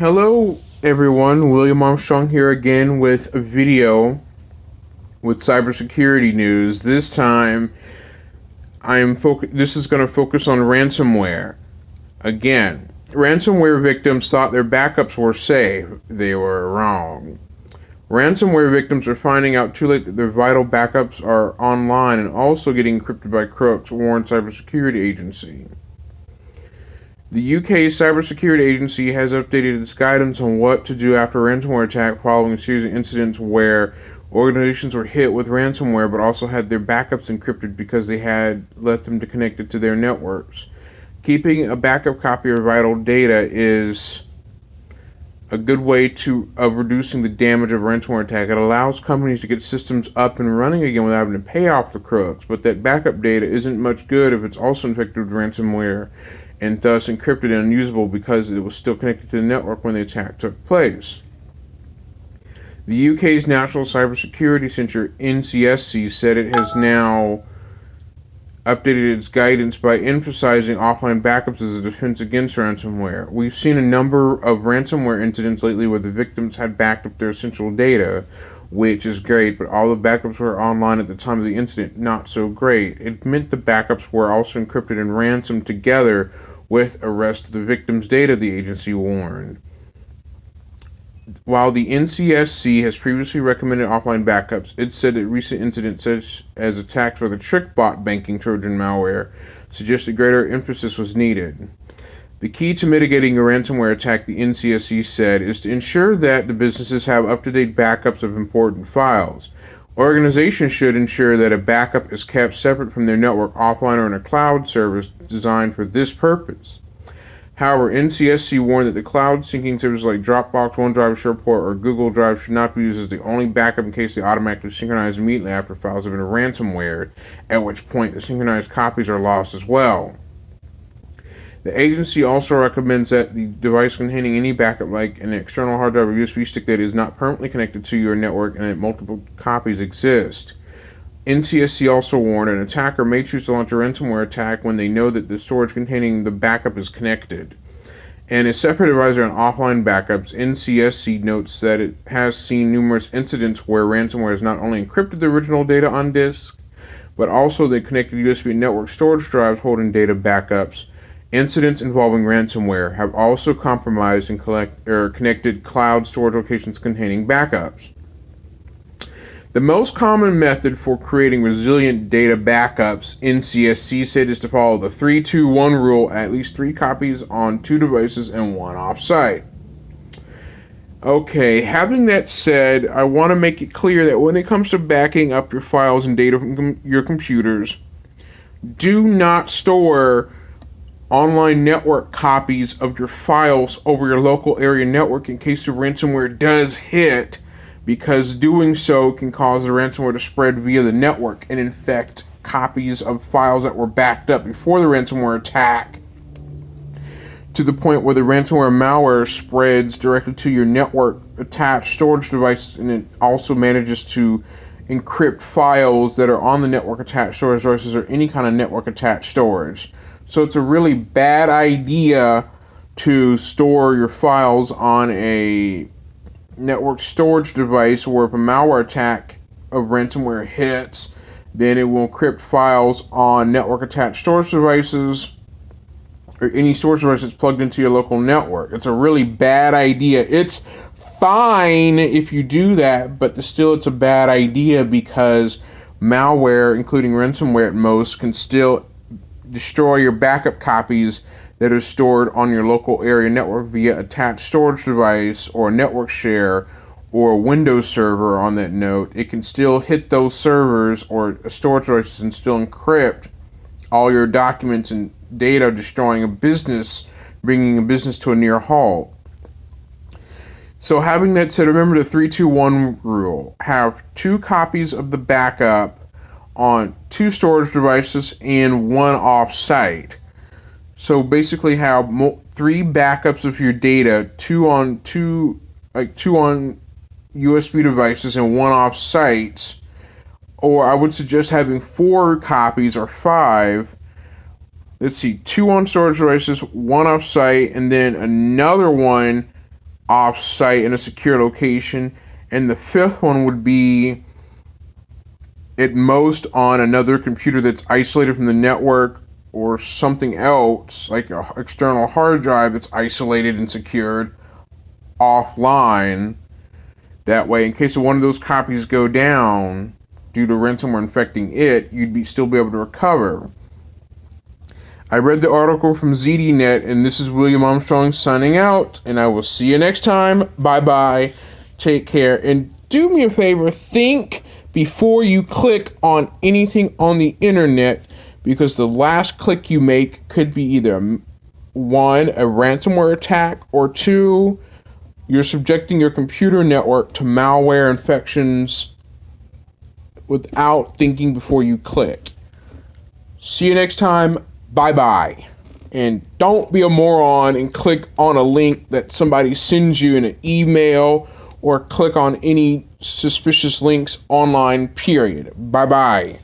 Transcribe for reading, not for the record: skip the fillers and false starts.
Hello, everyone. William Armstrong here again with a video with cybersecurity news. This time, This is going to focus on ransomware. Again, ransomware victims thought their backups were safe. They were wrong. Ransomware victims are finding out too late that their vital backups are online and also getting encrypted by crooks, warned cybersecurity agency. The UK Cybersecurity Agency has updated its guidance on what to do after a ransomware attack following a series of incidents where organizations were hit with ransomware but also had their backups encrypted because they had let them to connect it to their networks. Keeping a backup copy of vital data is a good way of reducing the damage of a ransomware attack. It allows companies to get systems up and running again without having to pay off the crooks, but that backup data isn't much good if it's also infected with ransomware and thus encrypted and unusable because it was still connected to the network when the attack took place. The UK's National Cybersecurity Centre, NCSC, said it has now updated its guidance by emphasizing offline backups as a defense against ransomware. We've seen a number of ransomware incidents lately where the victims had backed up their essential data, which is great, but all the backups were online at the time of the incident. Not so great. It meant the backups were also encrypted and ransomed together with a rest of the victim's data, the agency warned. While the NCSC has previously recommended offline backups, it said that recent incidents such as attacks with a TrickBot banking Trojan malware suggested greater emphasis was needed. The key to mitigating a ransomware attack, the NCSC said, is to ensure that the businesses have up-to-date backups of important files. Organizations should ensure that a backup is kept separate from their network, offline, or in a cloud service designed for this purpose. However, NCSC warned that the cloud syncing services like Dropbox, OneDrive, SharePoint, or Google Drive should not be used as the only backup in case they automatically synchronize immediately after files have been ransomware, at which point the synchronized copies are lost as well. The agency also recommends that the device containing any backup, like an external hard drive or USB stick that is not permanently connected to your network and that multiple copies exist. NCSC also warned an attacker may choose to launch a ransomware attack when they know that the storage containing the backup is connected. And a separate advisor on offline backups, NCSC notes that it has seen numerous incidents where ransomware has not only encrypted the original data on disk, but also the connected USB network storage drives holding data backups. Incidents involving ransomware have also compromised and connected cloud storage locations containing backups. The most common method for creating resilient data backups, NCSC said, is to follow the 3-2-1 rule, at least 3 copies on 2 devices and 1 off-site. Okay, having that said, I want to make it clear that when it comes to backing up your files and data from your computers, do not store online network copies of your files over your local area network in case the ransomware does hit, because doing so can cause the ransomware to spread via the network and infect copies of files that were backed up before the ransomware attack, to the point where the ransomware malware spreads directly to your network attached storage device, and it also manages to encrypt files that are on the network attached storage devices or any kind of network attached storage. So it's a really bad idea to store your files on a network storage device where if a malware attack of ransomware hits, then it will encrypt files on network attached storage devices or any storage device that's plugged into your local network. It's a really bad idea. It's fine if you do that, but still it's a bad idea because malware, including ransomware at most, can still destroy your backup copies that are stored on your local area network via attached storage device or a network share or a Windows server on that note. It can still hit those servers or storage devices and still encrypt all your documents and data, destroying a business, bringing a business to a near halt. So having that said, remember the 3-2-1 rule. Have 2 copies of the backup on 2 storage devices and 1 off-site. So basically have 3 backups of your data, 2 on USB devices and 1 off-site. Or I would suggest having 4 copies or 5. Let's see, 2 on storage devices, 1 off-site, and then another one off-site in a secure location. And the fifth one would be at most on another computer that's isolated from the network, or something else like an external hard drive that's isolated and secured offline. That way, in case of one of those copies go down due to ransomware infecting it, you'd still be able to recover. I read the article from ZDNet, and this is William Armstrong signing out, and I will see you next time. Bye-bye. Take care. And do me a favor, think before you click on anything on the internet, because the last click you make could be either 1, a ransomware attack, or 2, you're subjecting your computer network to malware infections without thinking before you click. See you next time. Bye-bye. And don't be a moron and click on a link that somebody sends you in an email, or click on any suspicious links online, period. Bye-bye.